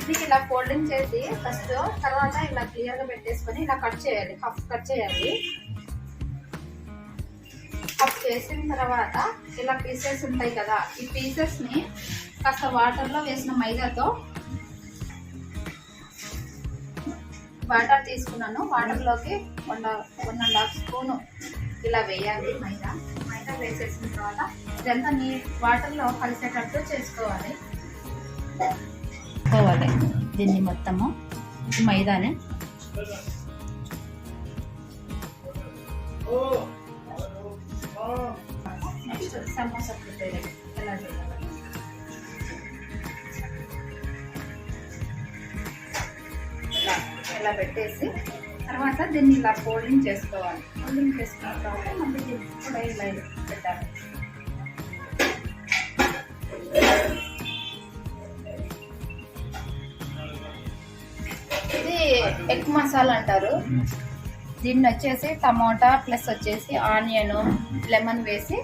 ఎగ్ని ఇలా ఫోల్డింగ్ చేసి ఫస్ట్, తర్వాత ఇలా క్లియర్ గా పెట్టేసుకొని ఇలా కట్ చేయాలి, హాఫ్ కట్ చేయాలి. హాఫ్ చేసిన తర్వాత ఇలా పీసెస్ ఉంటాయి కదా, ఈ పీసెస్ ని కాస్త వాటర్ లో వేసిన మైదాతో, వాటర్ తీసుకున్నాను, వాటర్ లోకి 1.5 స్పూన్ ఇలా వేయాలి. మైదా వేసేసిన తర్వాత ఇదంతా వాటర్ లో కలిసేటట్టు చేసుకోవాలి. దీన్ని మొత్తము మైదానే నెక్స్ట్ సమోసా ప్రిపేర్ ఎలా చేయాలి. ఇలా పెట్టేసి తర్వాత దీన్ని ఇలా ఫోల్డింగ్ చేసుకోవాలి. ఫోల్డింగ్ చేసుకున్న తర్వాత మళ్ళీ దీన్ని కూడా ఇలా పెట్టాలి. ఇది ఎగ్ మసాలా అంటారు. దీన్ని వచ్చేసి టమోటా ప్లస్ వచ్చేసి ఆనియన్, లెమన్ వేసి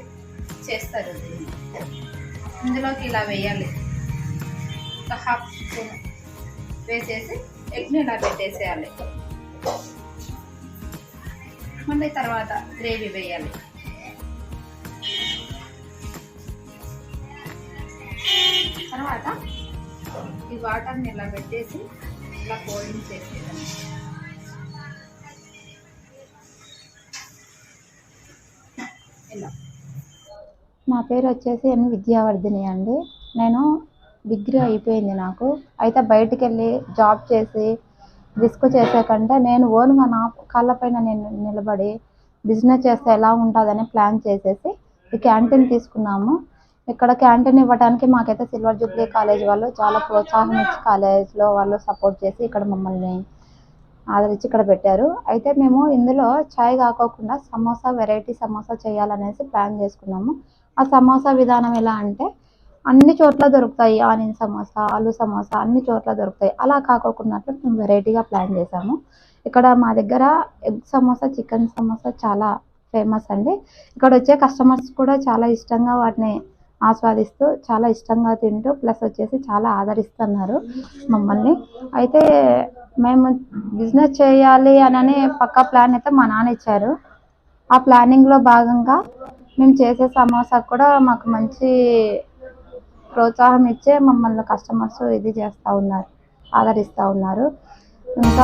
చేస్తారు. ఇందులోకి ఇలా వేయాలి, ఒక హాఫ్ స్పూన్ వేసేసి ఎగ్ని ఇలా పెట్టేసేయాలి. మళ్ళీ తర్వాత గ్రేవీ వేయాలి. తర్వాత ఈ వాటర్ని ఇలా పెట్టేసి ఇలా ఫోల్డింగ్ చేసేయాలి. ఇలా. నా పేరు వచ్చేసి ఎన్ విద్యావర్ధిని అండి. నేను డిగ్రీ అయిపోయింది నాకు. అయితే బయటికి వెళ్ళి జాబ్ చేసి రిస్క్ చేసే కంటే నేను ఓన్గా నా కాళ్ళపైన నేను నిలబడి బిజినెస్ చేస్తే ఎలా ఉంటుందని ప్లాన్ చేసేసి ఈ క్యాంటీన్ తీసుకున్నాము. ఇక్కడ క్యాంటీన్ ఇవ్వడానికి మాకైతే సిల్వర్ జూబ్లీ కాలేజ్ వాళ్ళు చాలా ప్రోత్సాహం ఇచ్చి కాలేజ్లో వాళ్ళు సపోర్ట్ చేసి ఇక్కడ మమ్మల్ని ఆదరించి ఇక్కడ పెట్టారు. అయితే మేము ఇందులో చాయ్ కాకోకుండా సమోసా, వెరైటీ సమోసా చేయాలనేసి ప్లాన్ చేసుకున్నాము. ఆ సమోసా విధానం ఎలా అంటే అన్ని చోట్ల దొరుకుతాయి. ఆనియన్ సమోసా, ఆలు సమోసా అన్ని చోట్ల దొరుకుతాయి. అలా కాకోకున్నట్లు మేము వెరైటీగా ప్లాన్ చేసాము. ఇక్కడ మా దగ్గర ఎగ్ సమోసా, చికెన్ సమోసా చాలా ఫేమస్ అండి. ఇక్కడ వచ్చే కస్టమర్స్ కూడా చాలా ఇష్టంగా వాటిని ఆస్వాదిస్తూ చాలా ఇష్టంగా తింటూ ప్లస్ వచ్చేసి చాలా ఆదరిస్తున్నారు మమ్మల్ని. అయితే మేము బిజినెస్ చేయాలి అని పక్కా ప్లాన్ అయితే మా నాన్న ఇచ్చారు. ఆ ప్లానింగ్లో భాగంగా మేము చేసే సమోసా కూడా మాకు మంచి ప్రోత్సాహం ఇచ్చే మమ్మల్ని కస్టమర్స్ ఇది చేస్తూ ఉన్నారు, ఆదరిస్తూ ఉన్నారు. ఇంకా